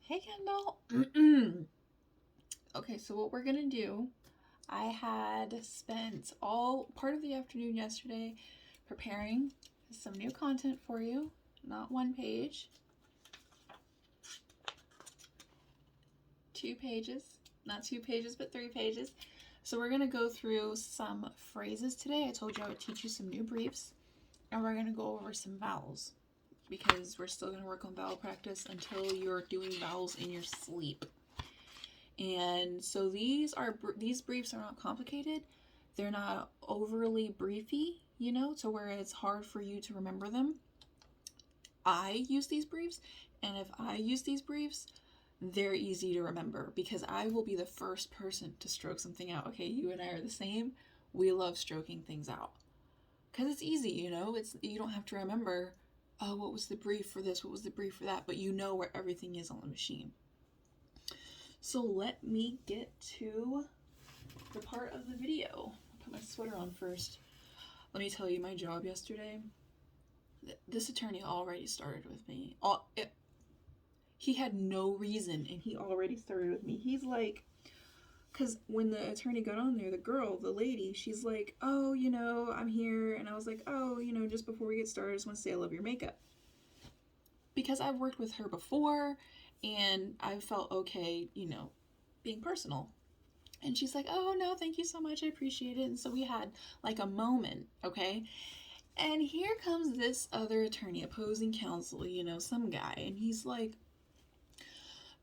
Hey Kendall. Okay, so what we're gonna do, I had spent all part of the afternoon yesterday preparing some new content for you. Not one page, 2 pages. Not 2 pages, but 3 pages. So we're gonna go through some phrases today. I told you I would teach you some new briefs, and we're gonna go over some vowels because we're still gonna work on vowel practice until you're doing vowels in your sleep. And so these briefs are not complicated. They're not overly briefy, to where it's hard for you to remember them. I use these briefs, and if I use these briefs, they're easy to remember because I will be the first person to stroke something out. Okay, you and I are the same. We love stroking things out because it's easy, you don't have to remember, oh, what was the brief for this, what was the brief for that, but you know where everything is on the machine. So let me get to the part of the video. I'll put my sweater on first. Let me tell you, my job yesterday, this attorney already started with me. He had no reason, and he already started with me. He's like, because when the attorney got on there, the lady, she's like, oh, I'm here. And I was like, oh, just before we get started, I just want to say I love your makeup. Because I've worked with her before, and I felt okay, being personal. And she's like, oh, no, thank you so much. I appreciate it. And so we had like a moment, okay? And here comes this other attorney, opposing counsel, some guy. And he's like,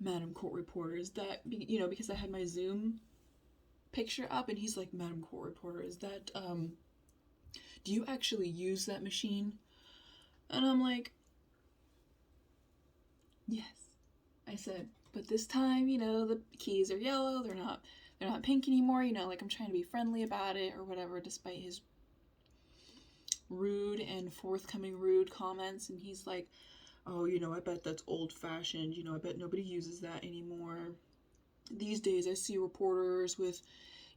Madam Court Reporter, is that, because I had my Zoom picture up, and he's like, Madam Court Reporter, is that, do you actually use that machine? And I'm like, yes. I said, but this time, the keys are yellow, they're not pink anymore, like I'm trying to be friendly about it or whatever, despite his rude and forthcoming rude comments. And he's like, oh, I bet that's old fashioned, I bet nobody uses that anymore. These days I see reporters with,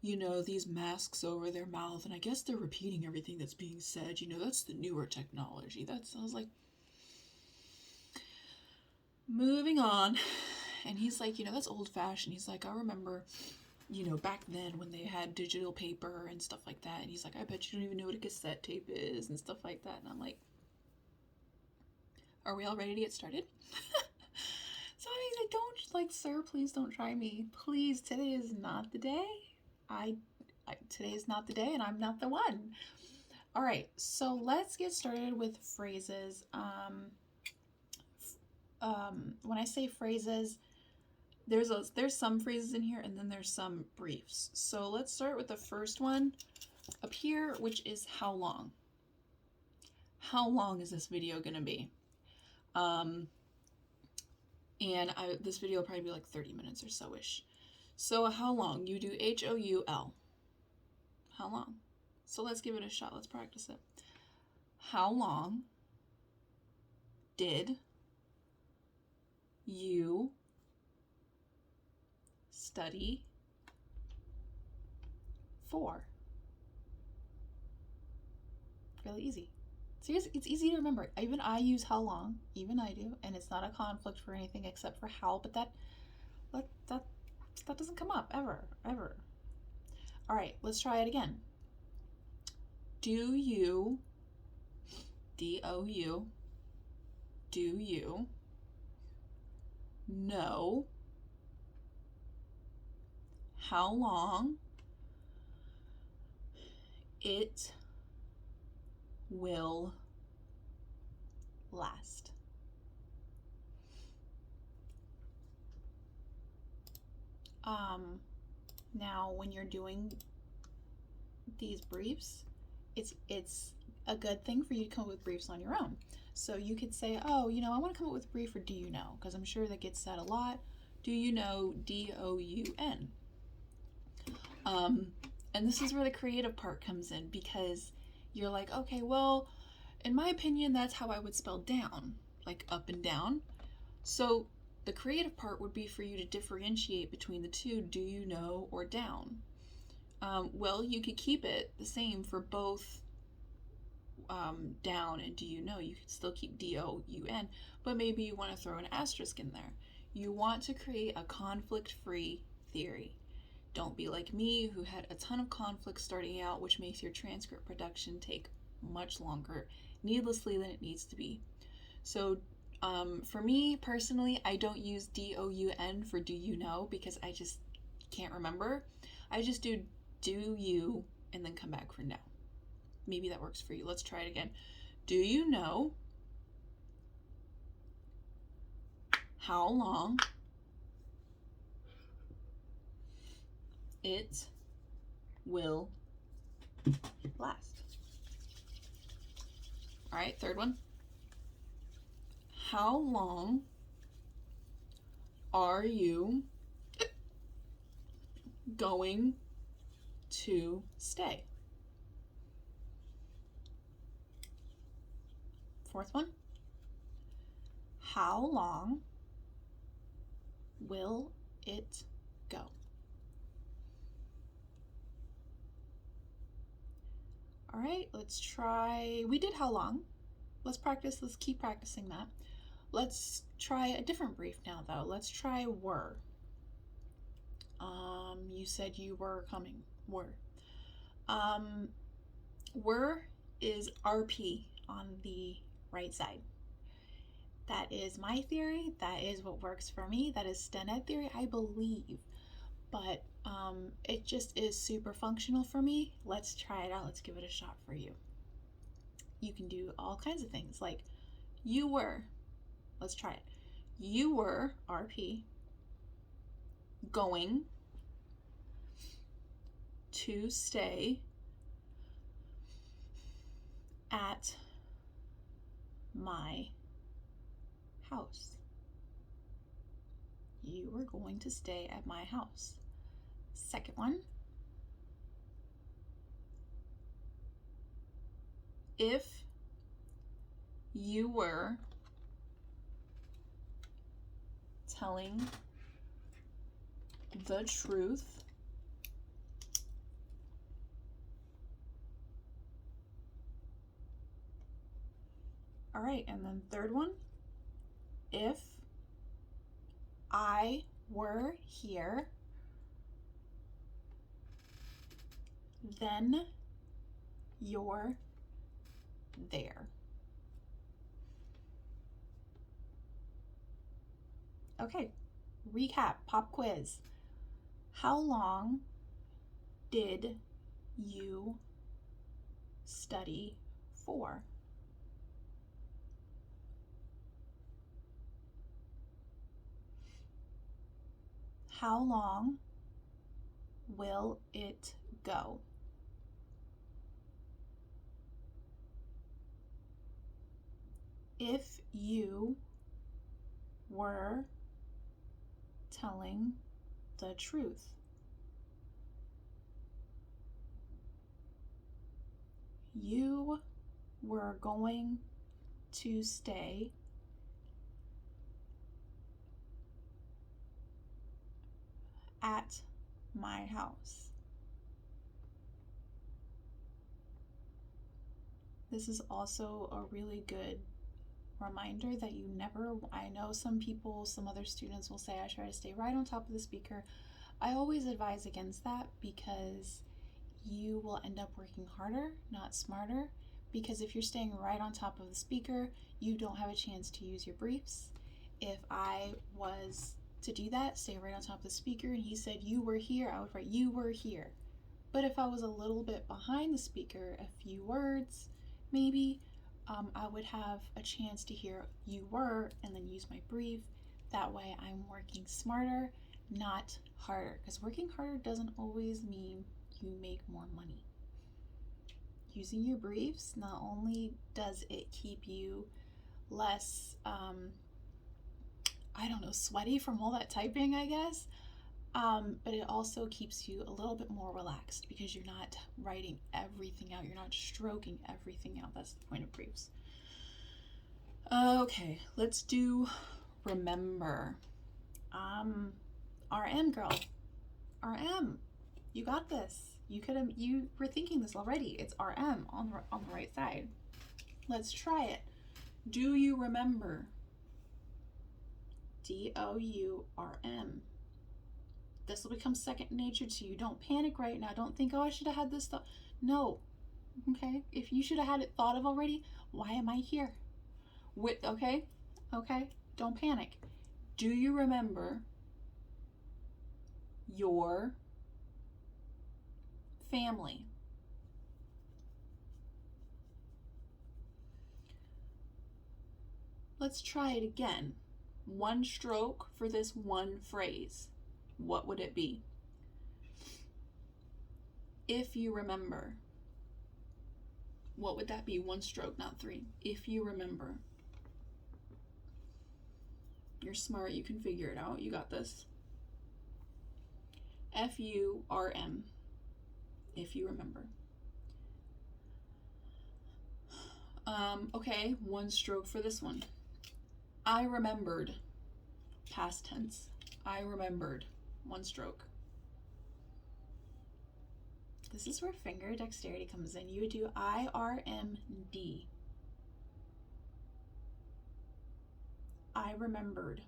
these masks over their mouth, and I guess they're repeating everything that's being said, that's the newer technology. I was like, moving on. And he's like, that's old fashioned. He's like, I remember, back then when they had digital paper and stuff like that. And he's like, I bet you don't even know what a cassette tape is and stuff like that. And I'm like, are we all ready to get started? So he's like, sir, please don't try me. Please, today is not the day. Today is not the day, and I'm not the one. All right, so let's get started with phrases. When I say phrases, there's some phrases in here, and then there's some briefs. So let's start with the first one up here, which is how long. How long is this video gonna be? And this video will probably be like 30 minutes or so-ish. So how long? You do H-O-U-L. How long? So let's give it a shot. Let's practice it. How long did you study for? Really easy. Seriously, it's easy to remember. Even I use how long. Even I do, and it's not a conflict for anything except for how. But that doesn't come up ever. All right, let's try it again. Do you, D-O-U, do you know how long it will last? Now when you're doing these briefs, it's a good thing for you to come up with briefs on your own. So you could say, oh, I want to come up with a brief for do you know, because I'm sure that gets said a lot. Do you know, D-O-U-N. And this is where the creative part comes in, because you're like, okay, well, in my opinion, that's how I would spell down, like up and down. So the creative part would be for you to differentiate between the two, do you know or down. Well, you could keep it the same for both down and do you know. You could still keep D-O-U-N, but maybe you want to throw an asterisk in there. You want to create a conflict-free theory. Don't be like me, who had a ton of conflicts starting out, which makes your transcript production take much longer, needlessly, than it needs to be. So for me personally, I don't use DOUN for do you know, because I just can't remember. I just do you and then come back for no. Maybe that works for you. Let's try it again. Do you know how long it will last? All right, third one. How long are you going to stay? Fourth one. How long will it go? All right, let's try. We did how long. Let's practice. Let's keep practicing that. Let's try a different brief now, though. Let's try were. You said you were coming. Were. Were is RP on the right side. That is my theory. That is what works for me. That is STEM Ed theory, I believe. But it just is super functional for me. Let's try it out. Let's give it a shot for you. You can do all kinds of things, like you were. Let's try it. You were, RP, going to stay at my house. You were going to stay at my house. Second one. If you were telling the truth, all right, and then third one. If I were here, then you're there. Okay, recap, pop quiz. How long did you study for? How long will it go? If you were telling the truth. You were going to stay at my house. This is also a really good reminder that you never, I know some people, some other students will say I try to stay right on top of the speaker. I always advise against that because you will end up working harder, not smarter, because if you're staying right on top of the speaker, you don't have a chance to use your briefs. If I was to do that, stay right on top of the speaker, and he said you were here, I would write you were here. But if I was a little bit behind the speaker, a few words, maybe, I would have a chance to hear you were and then use my brief. That way I'm working smarter, not harder, because working harder doesn't always mean you make more money. Using your briefs, not only does it keep you less, sweaty from all that typing, I guess, but it also keeps you a little bit more relaxed because you're not writing everything out. You're not stroking everything out. That's the point of briefs. Okay, let's do remember. RM girl. RM, you got this. You were thinking this already. It's RM on the right side. Let's try it. Do you remember? DOURM. This will become second nature to you. Don't panic right now. Don't think, oh, I should have had this thought. No. Okay? If you should have had it thought of already, why am I here? Okay? Okay? Don't panic. Do you remember your family? Let's try it again. One stroke for this one phrase. What would it be? If you remember. What would that be? One stroke, not three. If you remember. You're smart. You can figure it out. You got this. FURM. If you remember. Okay, one stroke for this one. I remembered. Past tense. I remembered. One stroke. This is where finger dexterity comes in. You would do IRMD. I remembered.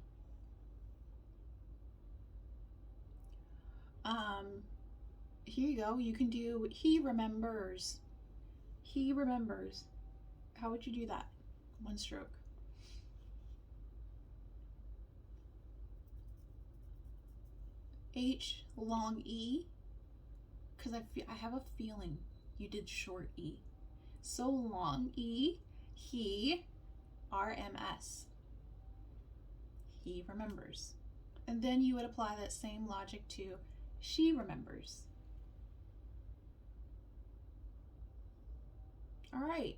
Here you go. You can do he remembers. He remembers. How would you do that? One stroke. H long E, because I have a feeling you did short E. So long E, he, RMS. He remembers. And then you would apply that same logic to she remembers. All right.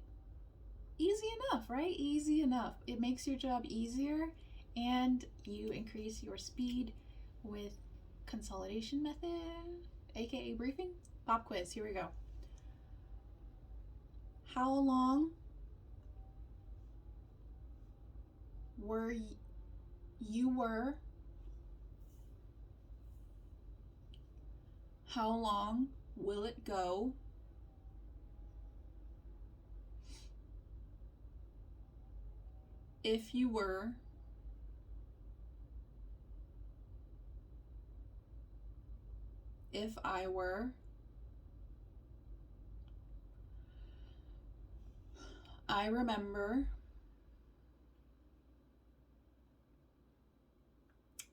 Easy enough, right? Easy enough. It makes your job easier and you increase your speed with consolidation method, aka briefing. Pop quiz, here we go. How long were you were? How long will it go? If you were. If I were. I remember.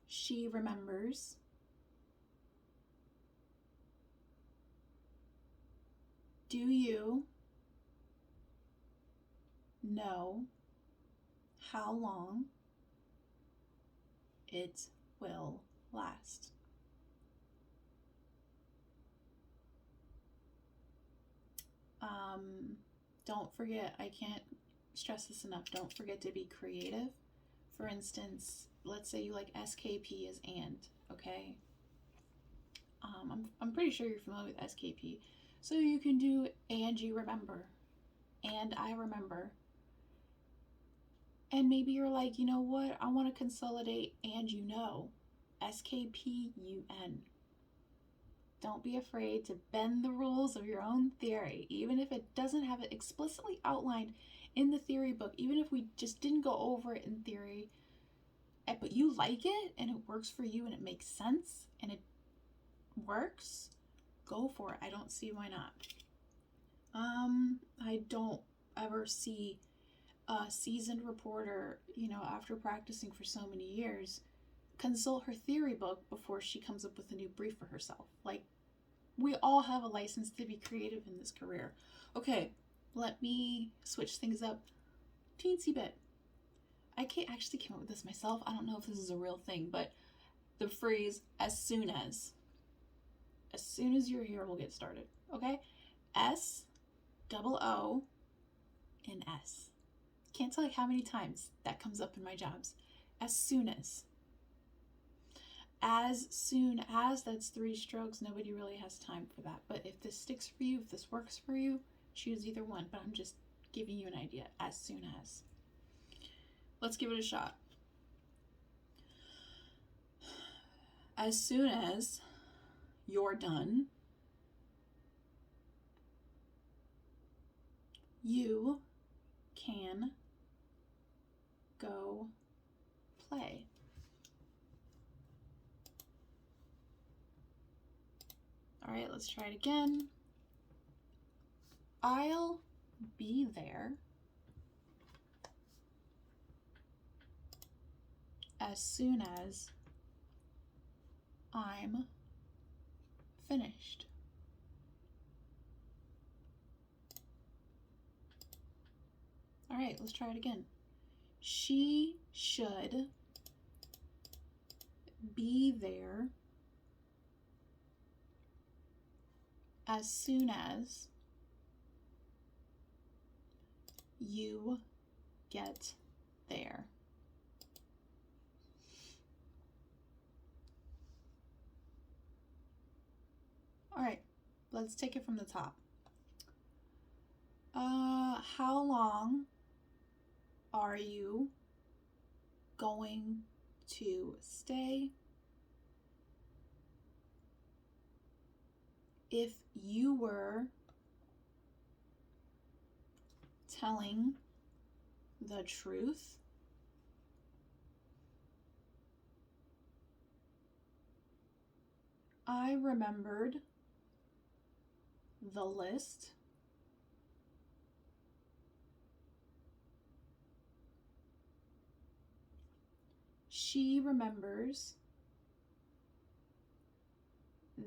She remembers. Do you know how long it will last? Don't forget, I can't stress this enough, don't forget to be creative. For instance, let's say you like SKP as and, okay? I'm pretty sure you're familiar with SKP. So you can do and you remember, and I remember. And maybe you're like, you know what? I want to consolidate and you know. SKPUN. Don't be afraid to bend the rules of your own theory, even if it doesn't have it explicitly outlined in the theory book, even if we just didn't go over it in theory, but you like it and it works for you and it makes sense and it works, go for it. I don't see why not. I don't ever see a seasoned reporter, after practicing for so many years, consult her theory book before she comes up with a new brief for herself. Like, we all have a license to be creative in this career. Okay, let me switch things up teensy bit. I actually came up with this myself. I don't know if this is a real thing, but the phrase as soon as you're here, we'll get started. Okay? S, double O, and S. Can't tell you how many times that comes up in my jobs. As soon as. As soon as, that's 3 strokes. Nobody really has time for that. But if this sticks for you, if this works for you, choose either one. But I'm just giving you an idea. As soon as. Let's give it a shot. As soon as you're done, you can go play. All right, let's try it again. I'll be there as soon as I'm finished. All right, let's try it again. She should be there as soon as you get there. All right, let's take it from the top. How long are you going to stay? If you were telling the truth, I remembered the list. She remembers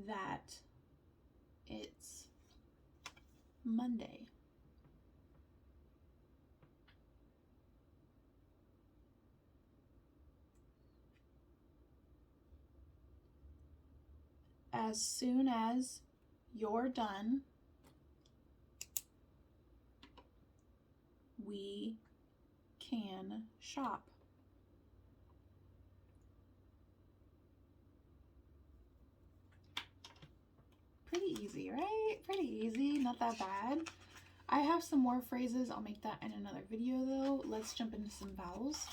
that it's Monday. As soon as you're done, we can shop. Pretty easy, right? Pretty easy, not that bad. I have some more phrases. I'll make that in another video though. Let's jump into some vowels.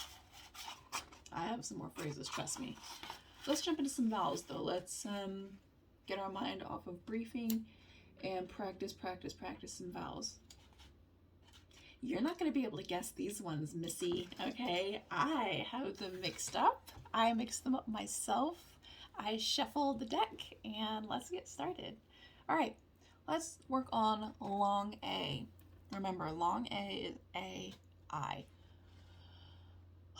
I have some more phrases, trust me. Let's jump into some vowels though. Let's get our mind off of briefing and practice some vowels. You're not going to be able to guess these ones, Missy, okay? I have them mixed up. I mixed them up myself. I shuffled the deck, and let's get started. All right, let's work on long A. Remember, long A is A-I.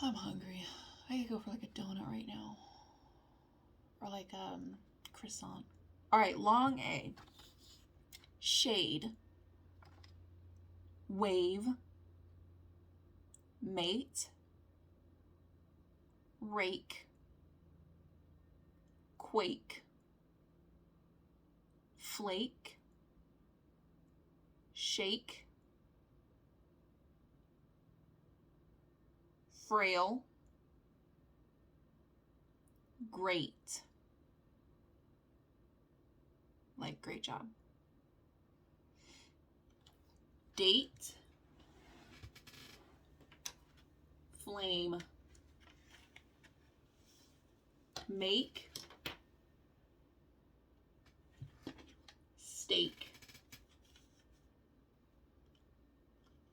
I'm hungry. I could go for like a donut right now. Or like croissant. All right, long A. Shade. Wave. Mate. Rake. Quake. Flake. Shake. Frail. Great. Like, great job. Date. Flame. Make. Steak.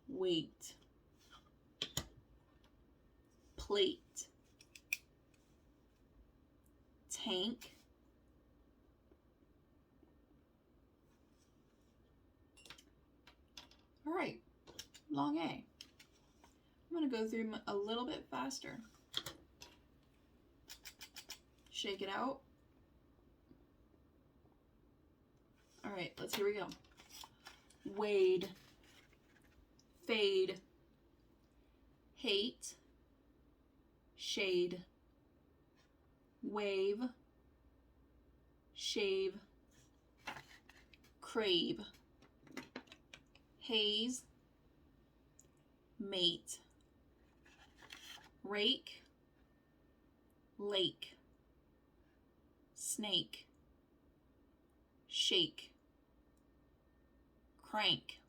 Wait. Plate. Tank. All right, long A. I'm going to go through them a little bit faster. Shake it out. All right, here we go. Wade. Fade. Hate. Shade. Wave. Shave. Crave. Haze. Mate. Rake. Lake. Snake. Shake. Crank.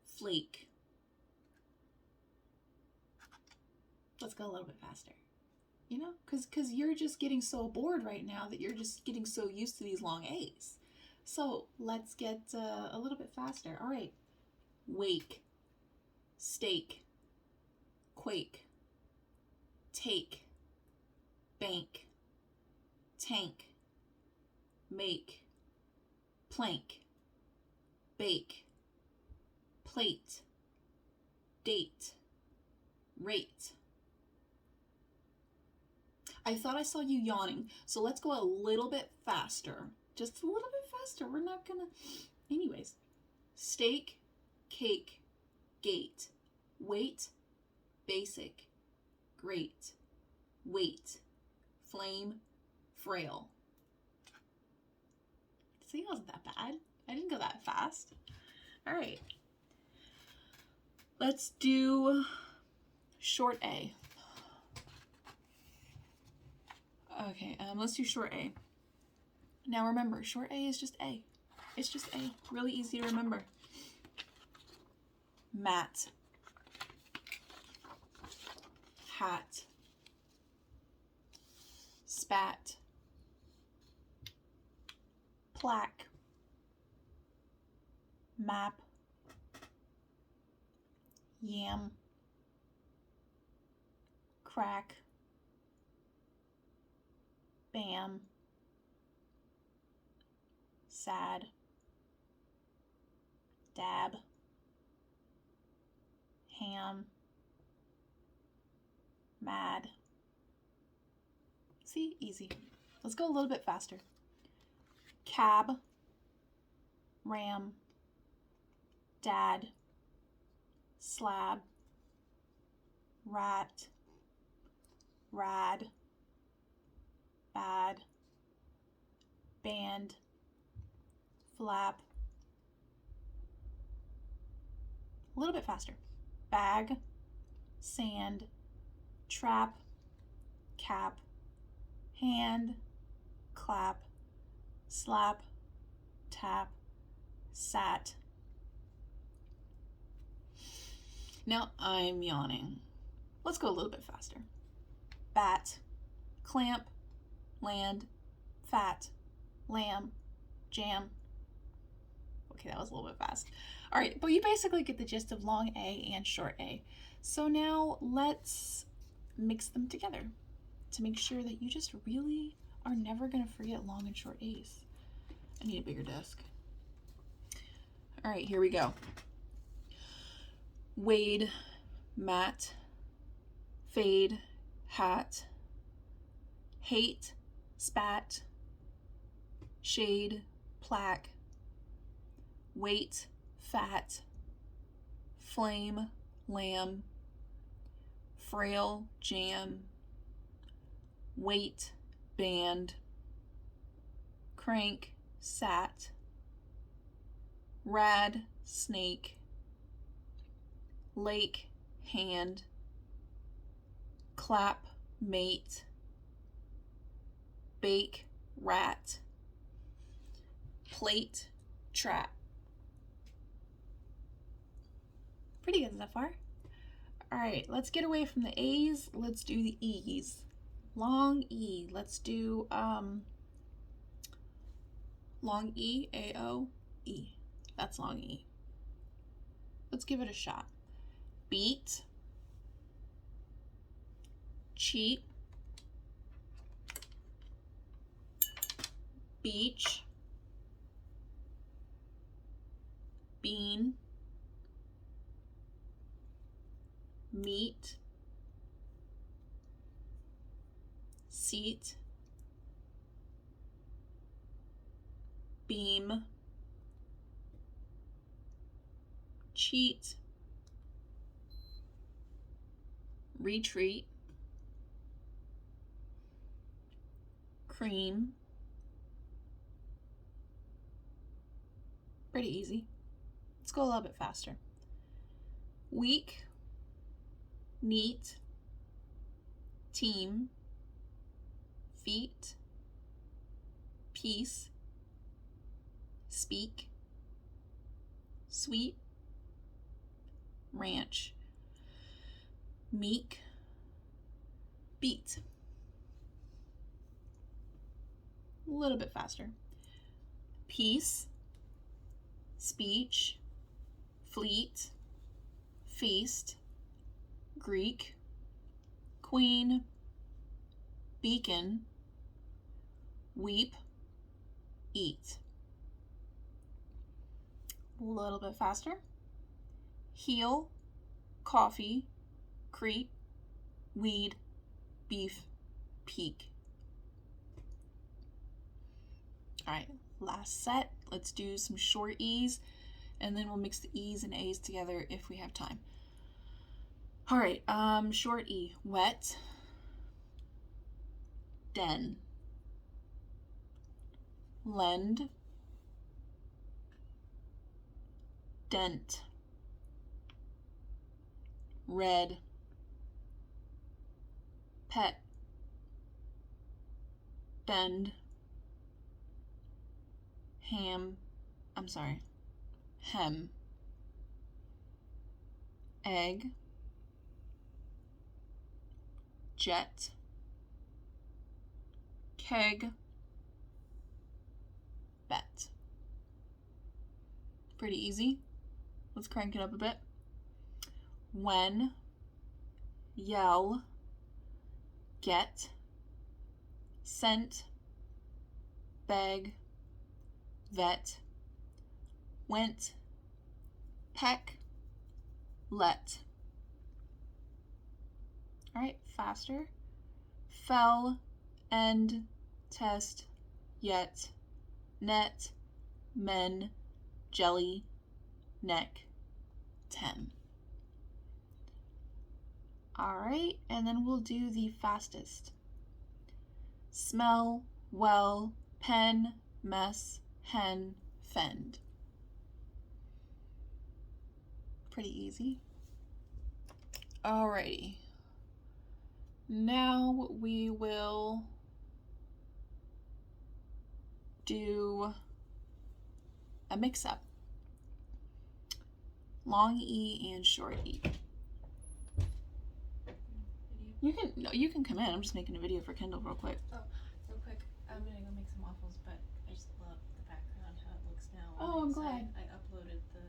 Flake. Let's go a little bit faster. You know, because you're just getting so bored right now that you're just getting so used to these long A's. So let's get a little bit faster. All right. Wake. Steak. Quake. Take. Bank. Tank. Make. plank, bake, plate, date, rate. I thought I saw you yawning, so let's go a little bit faster. Just a little bit faster. We're not gonna... Anyways. Steak, cake, gate, weight, basic, great, weight, flame, frail. See, it wasn't that bad. I didn't go that fast. All right. Let's do short A. Okay, let's do short A. Now remember, short A is just A. It's just A. Really easy to remember. Mat. Hat. Spat. Plaque. Map. Yam. Crack. Bam. Sad. Dab. Ham. Mad. See? Easy. Let's go a little bit faster. Cab. Ram. Dad. Slab. Rat. Rad. Bad. Band. Flap. A little bit faster. Bag. Sand. Trap. Cap. Hand. Clap. Slap. Tap. Sat. Now I'm yawning. Let's go a little bit faster. Bat. Clamp. Land. Fat. Lamb. Jam. Okay, that was a little bit fast. All right, but you basically get the gist of long A and short A. So now let's mix them together to make sure that you just really are never going to forget long and short A's. I need a bigger desk. All right, here we go. Wade, mat, fade, hat, hate, spat, shade, plaque, weight, fat, flame, lamb, frail, jam, weight, band, crank, sat, rad, snake, lake, hand, clap, mate, bake, rat, plate, trap. Pretty good so far. All right, let's get away from the A's. Let's do the E's. Long E. Let's do long E, A-O, E. That's long E. Let's give it a shot. Beat, cheat, beach, bean, meat, seat, beam, cheat, retreat, cream. Pretty easy. Let's go a little bit faster. Week, neat, team, feet, peace, speak, sweet, ranch, meek, beat. A little bit faster. Peace, speech, fleet, feast, Greek, queen, beacon, weep, eat. A little bit faster. Heel, coffee, creep, weed, beef, peak. All right, last set. Let's do some short E's, and then we'll mix the E's and A's together if we have time. All right, short E. Wet, den, lend, dent, red, pet, bend, hem, egg, jet, keg, bet. Pretty easy. Let's crank it up a bit. When, yell, get, sent, beg, vet, went, peck, let. All right, faster. Fell, end, test, yet, net, men, jelly, neck, 10. All right, and then we'll do the fastest. Smell, well, pen, mess, hen, fend. Pretty easy. Alrighty. Now we will do a mix-up. Long E and short E. You can come in. I'm just making a video for Kendall real quick. Oh, real quick. I'm gonna go make some waffles, but I just love the background, how it looks now. Oh, I'm glad. I uploaded the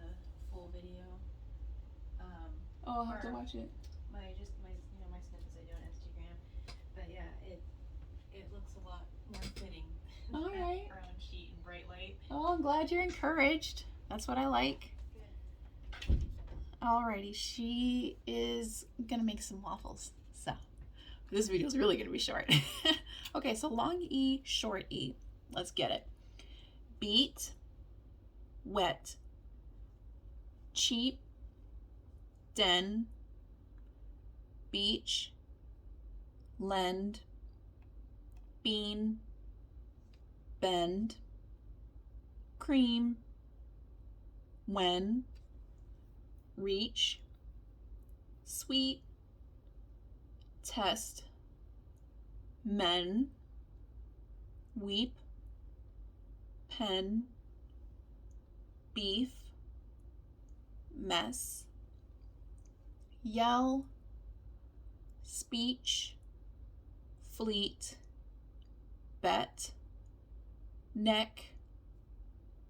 full video. I'll have to watch it. My snippets I do on Instagram. But yeah, it looks a lot more fitting. All right. Background sheet and bright light. Oh, I'm glad you're encouraged. That's what I like. Good. Alrighty, she is gonna make some waffles. So this video is really gonna be short. Okay, so long E, short E. Let's get it. Beat, wet, cheap, den, beach, lend, bean, bend, cream, when, reach, sweet, test, men, weep, pen, beef, mess, yell, speech, fleet, bet, neck,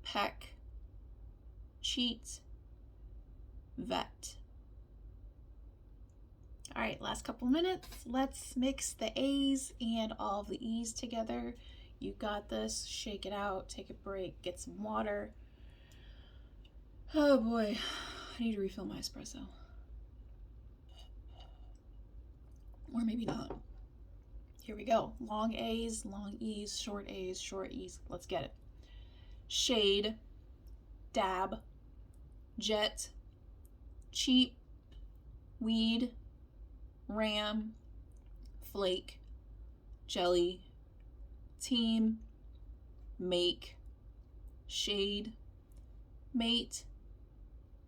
peck, cheat, vet. All right, last couple minutes. Let's mix the A's and all the E's together. You got this. Shake it out, take a break, get some water. Oh boy, I need to refill my espresso. Or maybe not. Here we go. Long A's, long E's, short A's, short E's. Let's get it. Shade, dab, jet, cheap, weed, ram, flake, jelly, team, make, shade, mate,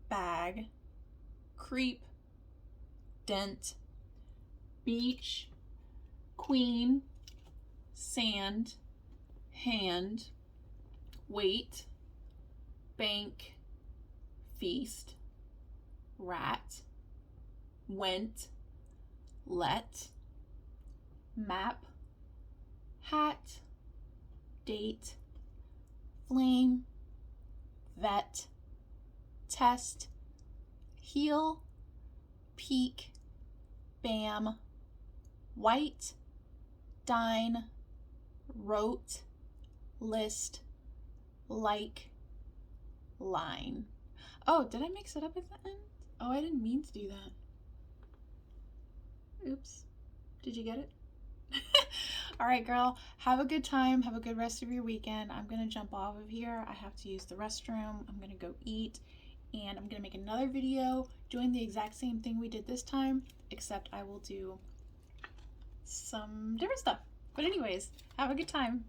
bag, creep, dent, beach, queen, sand, hand, wait, bank, feast, rat, went, let, map, hat, date, flame, vet, test, heel, peak, bam, white, dine, wrote, list, like, line. Oh, did I mix it up at the end? Oh, I didn't mean to do that. Oops. Did you get it? All right, girl. Have a good time. Have a good rest of your weekend. I'm going to jump off of here. I have to use the restroom. I'm going to go eat. And I'm going to make another video doing the exact same thing we did this time, except I will do some different stuff. But anyways, have a good time.